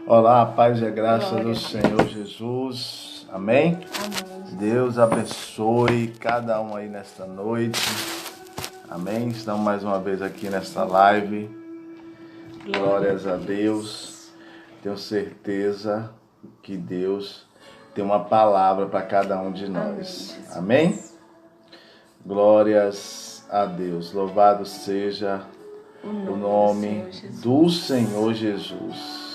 Olá, a paz e a graça Glória do a Senhor Jesus. Amém? Amém. Deus abençoe cada um aí nesta noite. Amém? Estamos mais uma vez aqui nesta live. Glórias a Deus. Tenho certeza que Deus tem uma palavra para cada um de nós. Amém? Glórias a Deus. Louvado seja o nome do Senhor Jesus.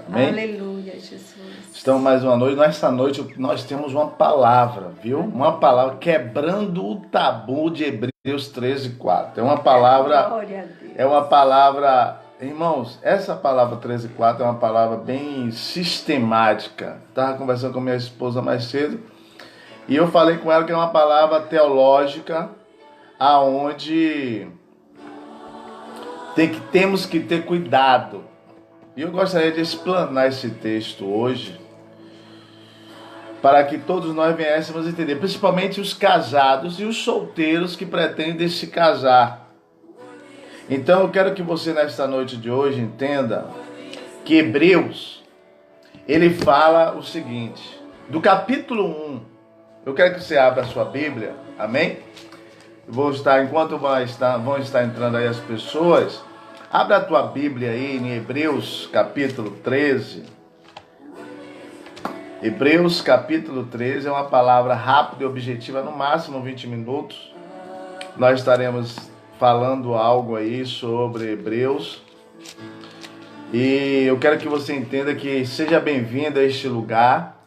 Amém? Aleluia, Jesus. Estamos mais uma noite. Nesta noite nós temos uma palavra, viu? Uma palavra quebrando o tabu de Hebreus 13:4. Glória a Deus. É uma palavra, irmãos, essa palavra 13:4 é uma palavra bem sistemática. Estava conversando com minha esposa mais cedo e eu falei com ela que é uma palavra teológica aonde temos que ter cuidado. E eu gostaria de explanar esse texto hoje para que todos nós viéssemos entender, principalmente os casados e os solteiros que pretendem se casar. Então eu quero que você nesta noite de hoje entenda que Hebreus, ele fala o seguinte, do capítulo 1, eu quero que você abra a sua Bíblia, amém? Enquanto vão estar entrando aí as pessoas, abra a tua Bíblia aí em Hebreus capítulo 13. Hebreus capítulo 13 é uma palavra rápida e objetiva, no máximo 20 minutos. Nós estaremos falando algo aí sobre Hebreus. E eu quero que você entenda que seja bem-vindo a este lugar.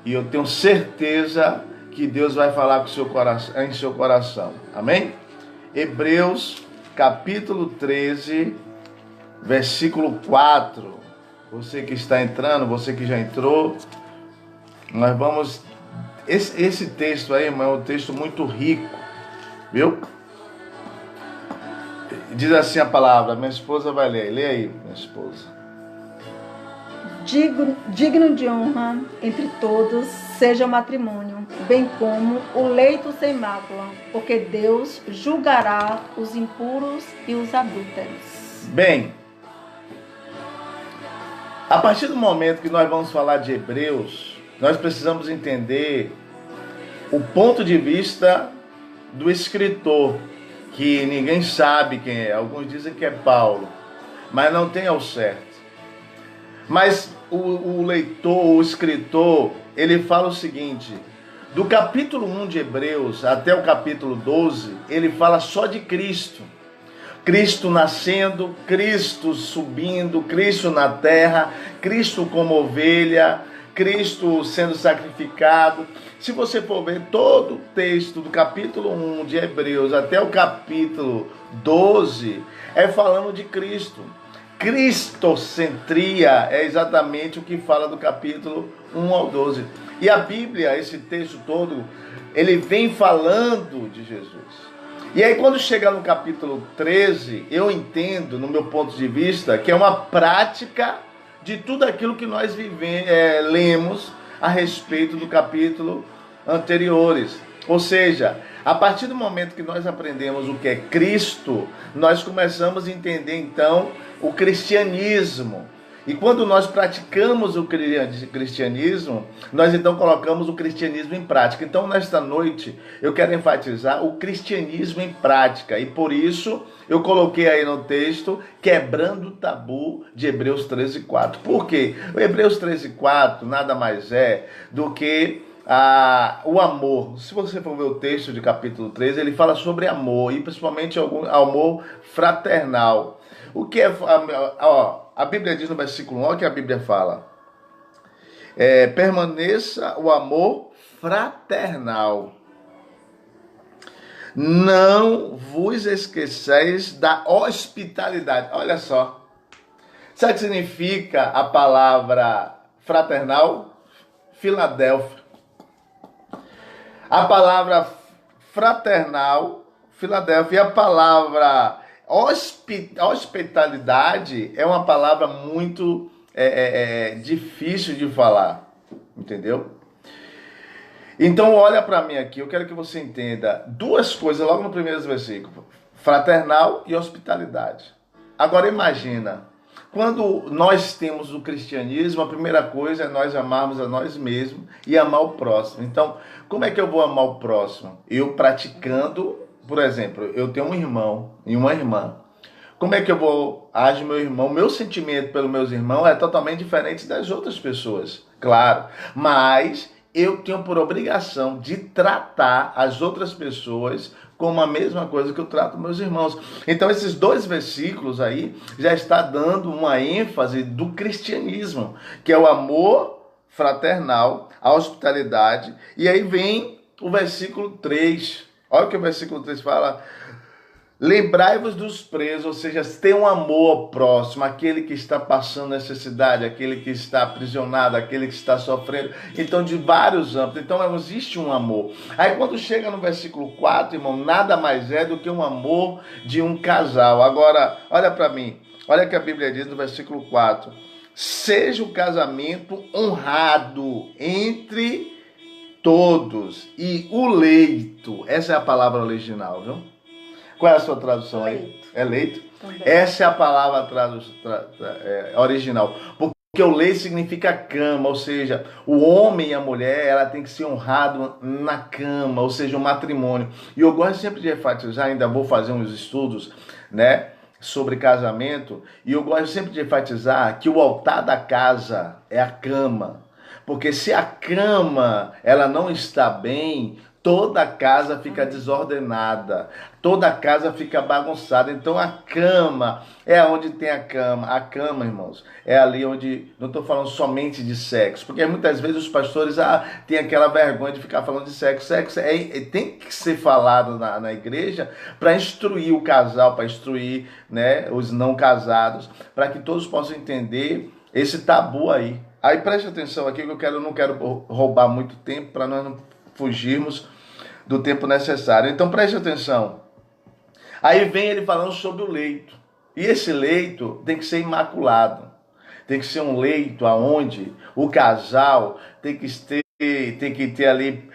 E eu tenho certeza que Deus vai falar com em seu coração. Amém? Hebreus capítulo 13, versículo 4. Você que está entrando, você que já entrou, nós vamos... Esse texto aí, irmão, é um texto muito rico, viu? Diz assim a palavra, minha esposa vai ler. Lê aí, minha esposa. Digno de honra entre todos seja o matrimônio, bem como o leito sem mácula, porque Deus julgará os impuros e os adúlteros. Bem, a partir do momento que nós vamos falar de Hebreus, nós precisamos entender o ponto de vista do escritor, que ninguém sabe quem é. Alguns dizem que é Paulo, mas não tem ao certo. Mas o leitor, o escritor, ele fala o seguinte, do capítulo 1 de Hebreus até o capítulo 12, ele fala só de Cristo. Cristo nascendo, Cristo subindo, Cristo na terra, Cristo como ovelha, Cristo sendo sacrificado. Se você for ver todo o texto do capítulo 1 de Hebreus até o capítulo 12, é falando de Cristo. Cristocentria é exatamente o que fala do capítulo 1 ao 12. E a Bíblia, esse texto todo, ele vem falando de Jesus. E aí quando chega no capítulo 13, eu entendo, no meu ponto de vista, que é uma prática de tudo aquilo que nós lemos a respeito do capítulo anteriores. Ou seja, a partir do momento que nós aprendemos o que é Cristo, nós começamos a entender então o cristianismo. E quando nós praticamos o cristianismo, nós então colocamos o cristianismo em prática. Então, nesta noite, eu quero enfatizar o cristianismo em prática. E por isso, eu coloquei aí no texto, quebrando o tabu de Hebreus 13:4. Por quê? O Hebreus 13:4 nada mais é do que o amor. Se você for ver o texto de capítulo 13, ele fala sobre amor, e principalmente amor fraternal. O que é... A Bíblia diz no versículo 1, olha o que a Bíblia fala. Permaneça o amor fraternal. Não vos esqueçais da hospitalidade. Olha só. Sabe o que significa a palavra fraternal? Filadélfia. A palavra fraternal, Filadélfia, e a palavra hospitalidade é uma palavra muito difícil de falar, entendeu? Então olha para mim aqui, eu quero que você entenda duas coisas logo no primeiro versículo, fraternal e hospitalidade. Agora imagina, quando nós temos o cristianismo, a primeira coisa é nós amarmos a nós mesmos e amar o próximo. Então, como é que eu vou amar o próximo? Eu praticando, por exemplo, eu tenho um irmão e uma irmã. Como é que eu vou agir meu irmão? Meu sentimento pelos meus irmãos é totalmente diferente das outras pessoas, claro. Mas eu tenho por obrigação de tratar as outras pessoas como a mesma coisa que eu trato meus irmãos. Então esses dois versículos aí já está dando uma ênfase do cristianismo, que é o amor fraternal, a hospitalidade. E aí vem o versículo 3. Olha o que o versículo 3 fala. Lembrai-vos dos presos, ou seja, ter um amor ao próximo, aquele que está passando necessidade, aquele que está aprisionado, aquele que está sofrendo. Então, de vários âmbitos. Então, existe um amor. Aí, quando chega no versículo 4, irmão, nada mais é do que um amor de um casal. Agora, olha para mim. Olha o que a Bíblia diz no versículo 4. Seja o casamento honrado entre todos e o leito. Essa é a palavra original, viu? Qual é a sua tradução aí? Leito. É leito? Também. Essa é a palavra original. Porque o leito significa cama, ou seja, o homem e a mulher, ela tem que ser honrado na cama, ou seja, o matrimônio. E eu gosto sempre de enfatizar, ainda vou fazer uns estudos, né, sobre casamento, e eu gosto sempre de enfatizar que o altar da casa é a cama. Porque se a cama ela não está bem, toda a casa fica desordenada, toda a casa fica bagunçada. Então a cama é onde tem a cama. A cama, irmãos, é ali onde, não estou falando somente de sexo, porque muitas vezes os pastores têm aquela vergonha de ficar falando de sexo. Sexo tem que ser falado na igreja para instruir o casal, para instruir, né, os não casados, para que todos possam entender esse tabu aí. Aí preste atenção aqui que eu não quero roubar muito tempo para nós não fugirmos do tempo necessário. Então preste atenção. Aí vem ele falando sobre o leito. E esse leito tem que ser imaculado. Tem que ser um leito aonde o casal tem que ter ali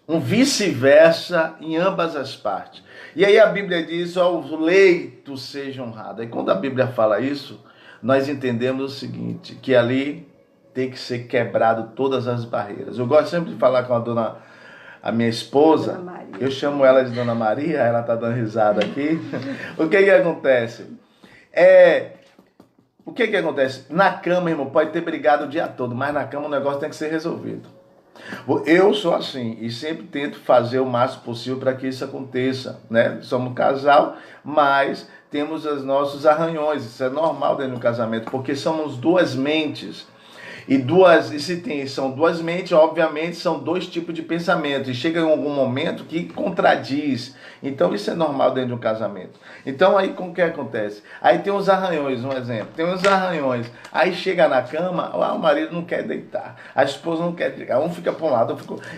um vice-versa em ambas as partes. E aí a Bíblia diz, ó, o leito seja honrado. E quando a Bíblia fala isso, nós entendemos o seguinte, que ali tem que ser quebrado todas as barreiras. Eu gosto sempre de falar com a minha esposa, eu chamo ela de Dona Maria, ela está dando risada aqui. O que acontece? O que acontece? Na cama, irmão, pode ter brigado o dia todo, mas na cama o negócio tem que ser resolvido. Eu sou assim e sempre tento fazer o máximo possível para que isso aconteça, né? Somos um casal, mas temos os nossos arranhões, isso é normal dentro do casamento, porque somos duas mentes. São duas mentes, obviamente, são dois tipos de pensamento. E chega em algum momento que contradiz. Então, isso é normal dentro de um casamento. Então, aí, como que acontece? Aí tem uns arranhões, um exemplo. Tem uns arranhões. Aí chega na cama, o marido não quer deitar. A esposa não quer deitar. Um fica para um lado,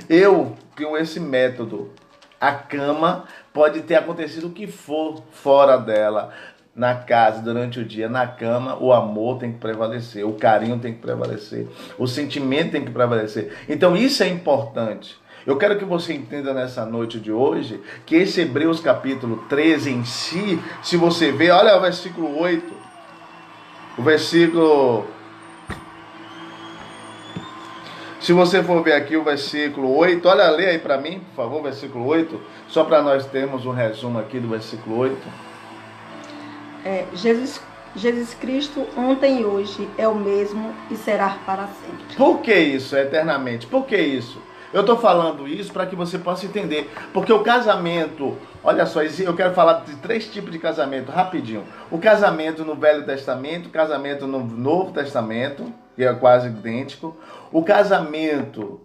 eu tenho esse método. A cama pode ter acontecido o que for fora dela. Na casa, durante o dia, na cama, o amor tem que prevalecer, o carinho tem que prevalecer, o sentimento tem que prevalecer. Então isso é importante. Eu quero que você entenda nessa noite de hoje, que esse Hebreus capítulo 13 em si, se você ver, olha o versículo 8, o versículo... Se você for ver aqui o versículo 8, olha, lê aí para mim, por favor, versículo 8, só para nós termos um resumo aqui do versículo 8. Jesus Cristo ontem e hoje é o mesmo e será para sempre. Por que isso, eternamente? Por que isso? Eu estou falando isso para que você possa entender. Porque o casamento, olha só, eu quero falar de 3 tipos de casamento, rapidinho. O casamento no Velho Testamento, o casamento no Novo Testamento, que é quase idêntico. O casamento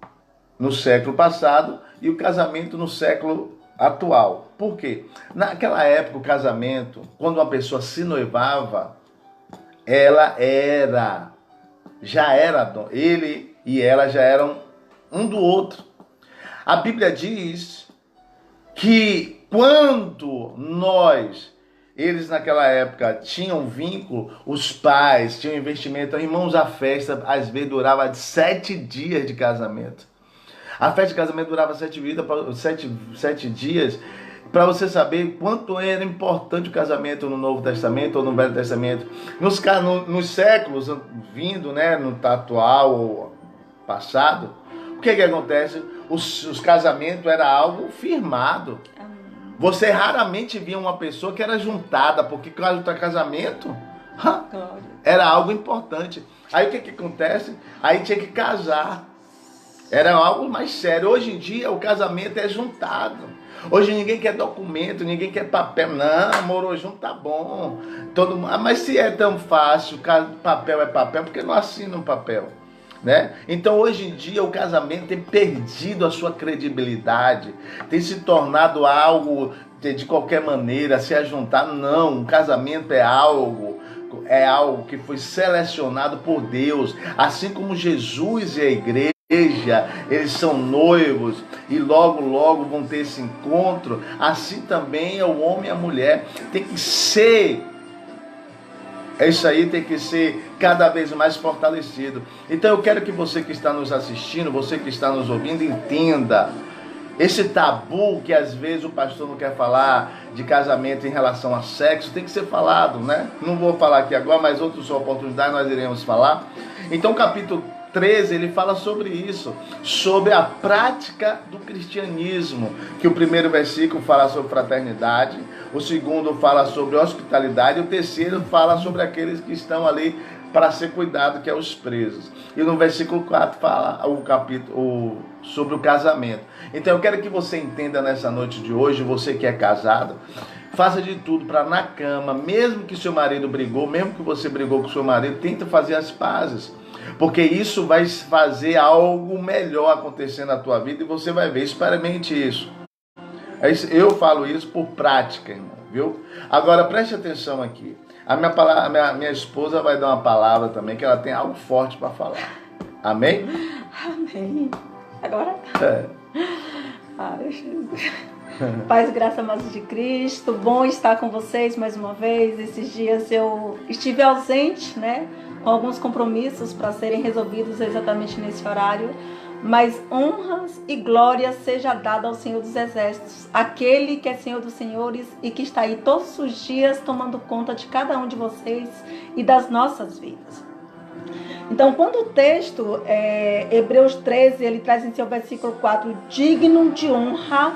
no século passado e o casamento no século atual. Por quê? Naquela época, o casamento, quando uma pessoa se noivava, ele e ela já eram um do outro. A Bíblia diz que quando eles naquela época tinham vínculo, os pais tinham investimento, irmãos, a festa às vezes durava 7 dias de casamento. A festa de casamento durava 7 dias, para você saber quanto era importante o casamento no Novo Testamento ou no Velho Testamento. Nos séculos vindo, né, no atual ou passado, o que acontece? Os casamentos era algo firmado. Você raramente via uma pessoa que era juntada, porque casamento era algo importante. Aí o que acontece? Aí tinha que casar. Era algo mais sério. Hoje em dia o casamento é juntado. Hoje ninguém quer documento, ninguém quer papel. Não, morou junto, tá bom. Mas se é tão fácil, papel é papel, porque não assina um papel, né? Então hoje em dia o casamento tem perdido a sua credibilidade, tem se tornado algo de qualquer maneira, se ajuntar. Não, o casamento é algo que foi selecionado por Deus, assim como Jesus e a igreja, eles são noivos e logo vão ter esse encontro. Assim também é o homem e a mulher. Tem que ser, isso aí tem que ser cada vez mais fortalecido. Então eu quero que você que está nos assistindo, você que está nos ouvindo, entenda esse tabu que às vezes o pastor não quer falar de casamento em relação a sexo. Tem que ser falado, né? Não vou falar aqui agora, mas outras oportunidades nós iremos falar. Então capítulo 13, ele fala sobre isso, sobre a prática do cristianismo, que o primeiro versículo fala sobre fraternidade, o segundo fala sobre hospitalidade, e o terceiro fala sobre aqueles que estão ali para ser cuidado, que é os presos. E no versículo 4 fala o capítulo sobre o casamento. Então eu quero que você entenda nessa noite de hoje, você que é casado, faça de tudo para na cama, mesmo que seu marido brigou, mesmo que você brigou com seu marido, tenta fazer as pazes. Porque isso vai fazer algo melhor acontecer na tua vida e você vai ver. Experimente isso. Eu falo isso por prática, irmão, viu? Agora preste atenção aqui. A minha esposa vai dar uma palavra também, que ela tem algo forte para falar. Amém? Amém. Agora tá. Ai, Jesus. Paz, graça, amado de Cristo. Bom estar com vocês mais uma vez. Esses dias eu estive ausente, né? Com alguns compromissos para serem resolvidos exatamente nesse horário. Mas honras e glórias seja dada ao Senhor dos Exércitos, aquele que é Senhor dos Senhores e que está aí todos os dias tomando conta de cada um de vocês e das nossas vidas. Então, quando o texto, Hebreus 13, ele traz em seu versículo 4, digno de honra,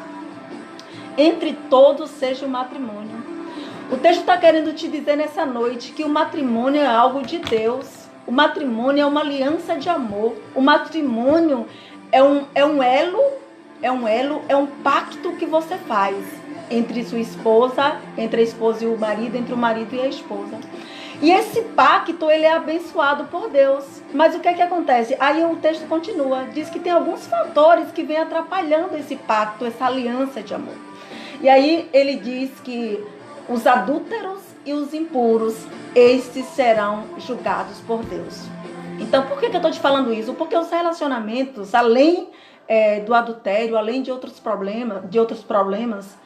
entre todos seja o matrimônio. O texto está querendo te dizer nessa noite que o matrimônio é algo de Deus. O matrimônio é uma aliança de amor. O matrimônio é um elo, é um pacto que você faz entre sua esposa, entre a esposa e o marido, entre o marido e a esposa. E esse pacto, ele é abençoado por Deus. Mas o que é que acontece? Aí o texto continua, diz que tem alguns fatores que vêm atrapalhando esse pacto, essa aliança de amor. E aí ele diz que os adúlteros e os impuros, estes serão julgados por Deus. Então, por que eu estou te falando isso? Porque os relacionamentos, além do adultério, além de outros problemas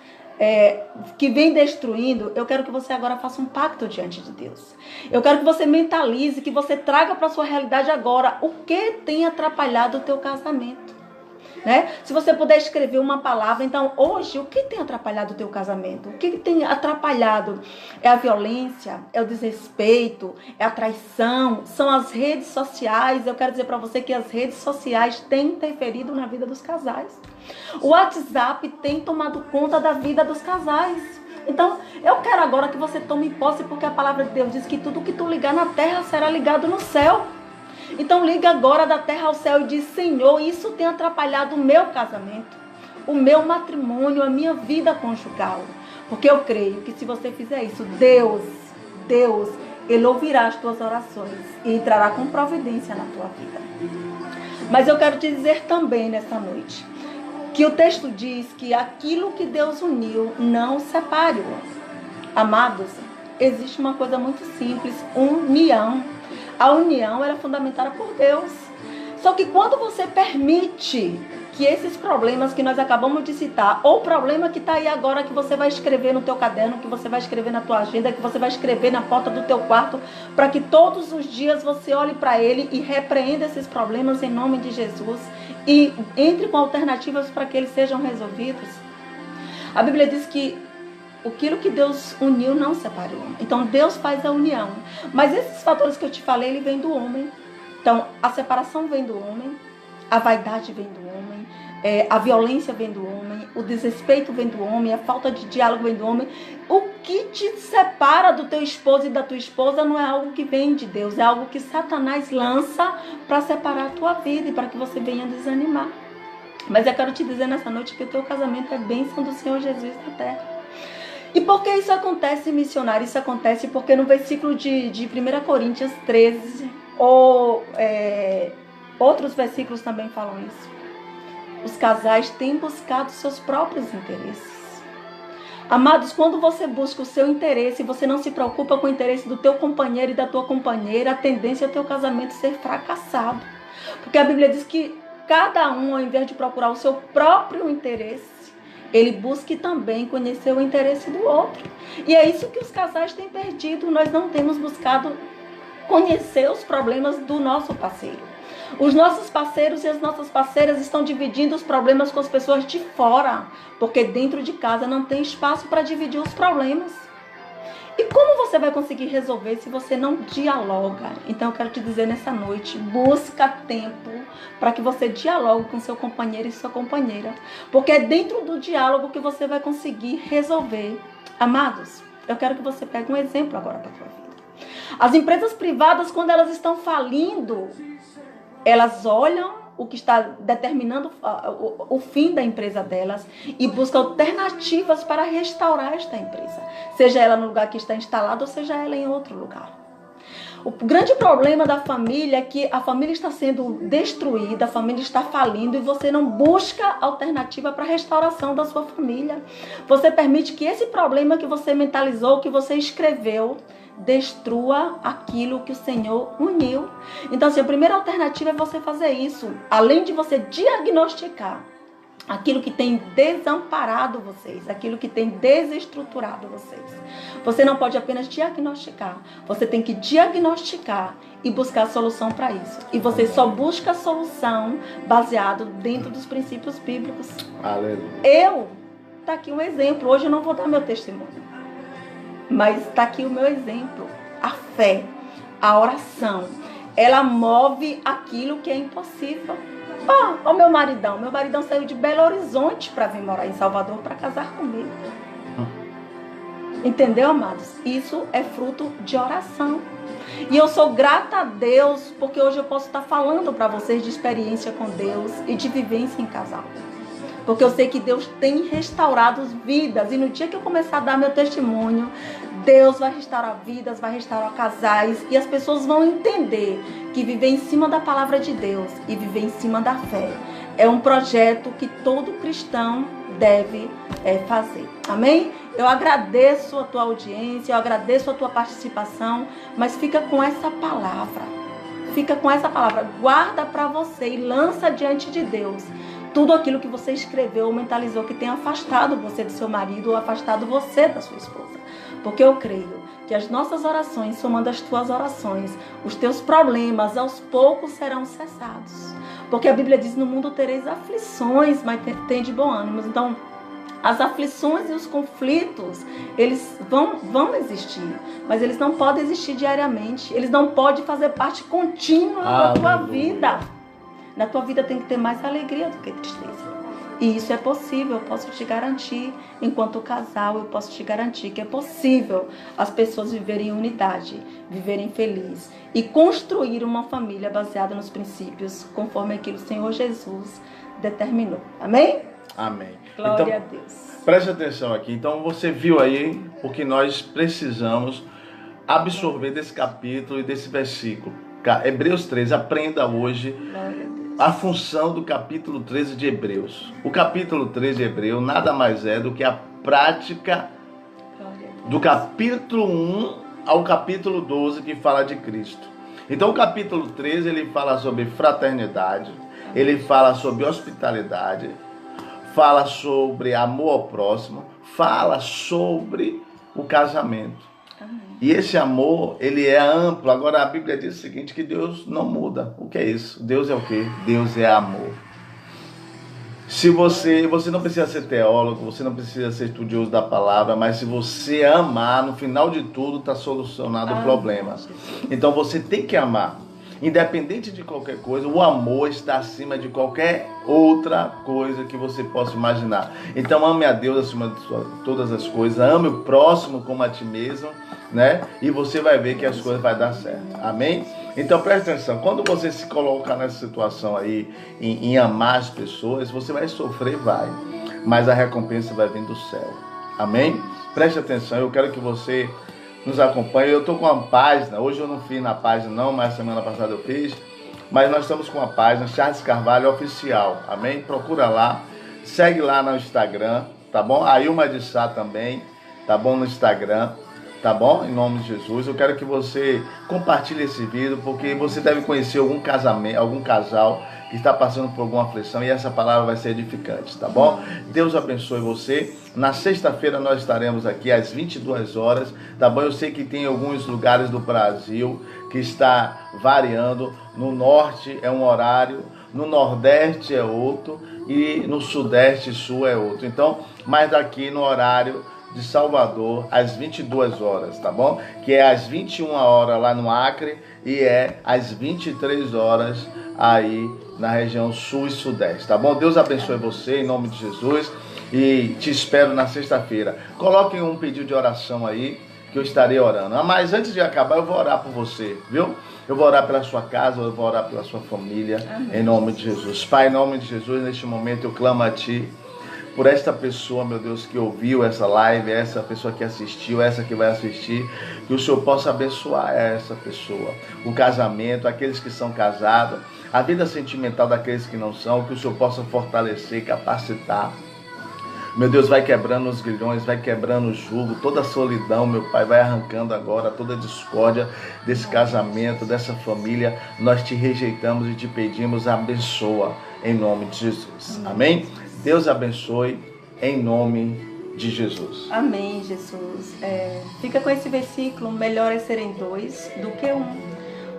que vem destruindo, eu quero que você agora faça um pacto diante de Deus. Eu quero que você mentalize, que você traga para a sua realidade agora o que tem atrapalhado o teu casamento. Né? Se você puder escrever uma palavra, então hoje, o que tem atrapalhado o teu casamento? O que tem atrapalhado? É a violência, é o desrespeito, é a traição, são as redes sociais. Eu quero dizer para você que as redes sociais têm interferido na vida dos casais. O WhatsApp tem tomado conta da vida dos casais. Então, eu quero agora que você tome posse, porque a palavra de Deus diz que tudo que tu ligar na terra será ligado no céu. Então liga agora da terra ao céu e diz: Senhor, isso tem atrapalhado o meu casamento, o meu matrimônio, a minha vida conjugal. Porque eu creio que se você fizer isso, Deus, Ele ouvirá as tuas orações e entrará com providência na tua vida. Mas eu quero te dizer também nessa noite, que o texto diz que aquilo que Deus uniu, não separe. Amados, existe uma coisa muito simples, união. A união era fundamentada por Deus. Só que quando você permite que esses problemas que nós acabamos de citar, ou o problema que está aí agora, que você vai escrever no teu caderno, que você vai escrever na tua agenda, que você vai escrever na porta do teu quarto, para que todos os dias você olhe para ele e repreenda esses problemas em nome de Jesus e entre com alternativas para que eles sejam resolvidos. A Bíblia diz que aquilo que Deus uniu não separou. Então Deus faz a união. Mas esses fatores que eu te falei, ele vem do homem. Então a separação vem do homem, a vaidade vem do homem, a violência vem do homem, o desrespeito vem do homem, a falta de diálogo vem do homem. O que te separa do teu esposo e da tua esposa não é algo que vem de Deus, é algo que Satanás lança para separar a tua vida e para que você venha desanimar. Mas eu quero te dizer nessa noite que o teu casamento é bênção do Senhor Jesus na terra. E por que isso acontece, missionário? Isso acontece porque no versículo de 1 Coríntios 13, ou outros versículos também falam isso. Os casais têm buscado seus próprios interesses. Amados, quando você busca o seu interesse, você não se preocupa com o interesse do teu companheiro e da tua companheira, a tendência é o teu casamento ser fracassado. Porque a Bíblia diz que cada um, ao invés de procurar o seu próprio interesse, ele busque também conhecer o interesse do outro. E é isso que os casais têm perdido. Nós não temos buscado conhecer os problemas do nosso parceiro. Os nossos parceiros e as nossas parceiras estão dividindo os problemas com as pessoas de fora, porque dentro de casa não tem espaço para dividir os problemas. E como você vai conseguir resolver se você não dialoga? Então eu quero te dizer nessa noite, busca tempo para que você dialogue com seu companheiro e sua companheira. Porque é dentro do diálogo que você vai conseguir resolver. Amados, eu quero que você pegue um exemplo agora para a sua vida. As empresas privadas, quando elas estão falindo, elas olham o que está determinando o fim da empresa delas e buscam alternativas para restaurar esta empresa. Seja ela no lugar que está instalada ou seja ela em outro lugar. O grande problema da família é que a família está sendo destruída, a família está falindo e você não busca alternativa para a restauração da sua família. Você permite que esse problema que você mentalizou, que você escreveu, destrua aquilo que o Senhor uniu. Então, assim, a primeira alternativa é você fazer isso. Além de você diagnosticar aquilo que tem desamparado vocês, aquilo que tem desestruturado vocês. Você não pode apenas diagnosticar. Você tem que diagnosticar e buscar solução para isso. E você só busca a solução baseado dentro dos princípios bíblicos. Aleluia. Tá aqui um exemplo. Hoje eu não vou dar meu testemunho. Mas está aqui o meu exemplo. A fé, a oração, ela move aquilo que é impossível. Ó, meu maridão. Meu maridão saiu de Belo Horizonte para vir morar em Salvador para casar comigo. Entendeu, amados? Isso é fruto de oração. E eu sou grata a Deus porque hoje eu posso estar falando para vocês de experiência com Deus e de vivência em casal. Porque eu sei que Deus tem restaurado vidas. E no dia que eu começar a dar meu testemunho, Deus vai restaurar vidas, vai restaurar casais. E as pessoas vão entender que viver em cima da palavra de Deus e viver em cima da fé é um projeto que todo cristão deve fazer. Amém? Eu agradeço a tua audiência, eu agradeço a tua participação, mas fica com essa palavra. Fica com essa palavra. Guarda para você e lança diante de Deus tudo aquilo que você escreveu ou mentalizou que tem afastado você do seu marido ou afastado você da sua esposa. Porque eu creio que as nossas orações, somando as tuas orações, os teus problemas aos poucos serão cessados. Porque a Bíblia diz, no mundo tereis aflições, mas tem de bom ânimo. Então, as aflições e os conflitos, eles vão existir, mas eles não podem existir diariamente. Eles não podem fazer parte contínua da tua vida. Na tua vida tem que ter mais alegria do que tristeza. E isso é possível, eu posso te garantir, enquanto casal, eu posso te garantir que é possível as pessoas viverem em unidade, viverem felizes e construir uma família baseada nos princípios, conforme aquilo que o Senhor Jesus determinou. Amém? Amém. Glória a Deus. Preste atenção aqui. Então você viu aí o que nós precisamos absorver desse capítulo e desse versículo. Hebreus 13, aprenda hoje. Glória a Deus. A função do capítulo 13 de Hebreus. O capítulo 13 de Hebreus nada mais é do que a prática do capítulo 1 ao capítulo 12 que fala de Cristo. Então o capítulo 13 ele fala sobre fraternidade, ele fala sobre hospitalidade, fala sobre amor ao próximo, fala sobre o casamento. E esse amor, ele é amplo. Agora a Bíblia diz o seguinte, que Deus não muda. O que é isso? Deus é o quê? Deus é amor. Se você não precisa ser teólogo, você não precisa ser estudioso da palavra, mas se você amar, no final de tudo está solucionado o problema. Então você tem que amar. Independente de qualquer coisa, o amor está acima de qualquer outra coisa que você possa imaginar. Então ame a Deus acima de todas as coisas, ame o próximo como a ti mesmo, né? E você vai ver que as coisas vão dar certo. Amém? Então preste atenção, quando você se colocar nessa situação aí, em amar as pessoas, você vai sofrer, vai, mas a recompensa vai vir do céu. Amém? Preste atenção, eu quero que você nos acompanhe. Eu estou com uma página, hoje eu não fiz na página não, mas semana passada eu fiz, mas nós estamos com uma página, Charles Carvalho Oficial, amém? Procura lá, segue lá no Instagram, tá bom? A Ilma de Sá também, tá bom? No Instagram, tá bom? Em nome de Jesus, eu quero que você compartilhe esse vídeo, porque você deve conhecer algum casamento, algum casal que está passando por alguma aflição e essa palavra vai ser edificante, tá bom? Deus abençoe você. Na sexta-feira nós estaremos aqui às 22 horas, tá bom? Eu sei que tem alguns lugares do Brasil que está variando. No norte é um horário, no nordeste é outro e no sudeste e sul é outro. Então, mas daqui no horário de Salvador, às 22 horas, tá bom? Que é às 21 horas lá no Acre e é às 23 horas aí na região sul e sudeste, tá bom? Deus abençoe você em nome de Jesus e te espero na sexta-feira. Coloquem um pedido de oração aí que eu estarei orando. Mas antes de acabar eu vou orar por você, viu? Eu vou orar pela sua casa, eu vou orar pela sua família, em nome de Jesus. Pai, em nome de Jesus, neste momento eu clamo a Ti por esta pessoa, meu Deus, que ouviu essa live, essa pessoa que assistiu, essa que vai assistir, que o Senhor possa abençoar essa pessoa, o casamento, aqueles que são casados, a vida sentimental daqueles que não são, que o Senhor possa fortalecer, capacitar. Meu Deus, vai quebrando os grilhões, vai quebrando o jugo, toda a solidão, meu Pai, vai arrancando agora toda a discórdia desse casamento, dessa família. Nós te rejeitamos e te pedimos, abençoa em nome de Jesus. Amém? Deus abençoe em nome de Jesus. Amém, Jesus. Fica com esse versículo, melhor é serem dois do que um.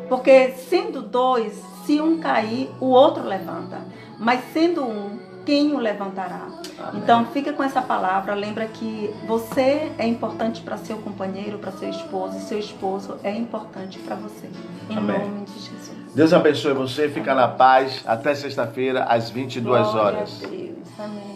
Porque sendo dois, se um cair, o outro levanta. Mas sendo um, quem o levantará? Amém. Então fica com essa palavra, lembra que você é importante para seu companheiro, para seu esposo, e seu esposo é importante para você. Em Amém. Nome de Jesus. Deus abençoe você, fica na paz, até sexta-feira às 22 horas. Glória a Deus. Amém.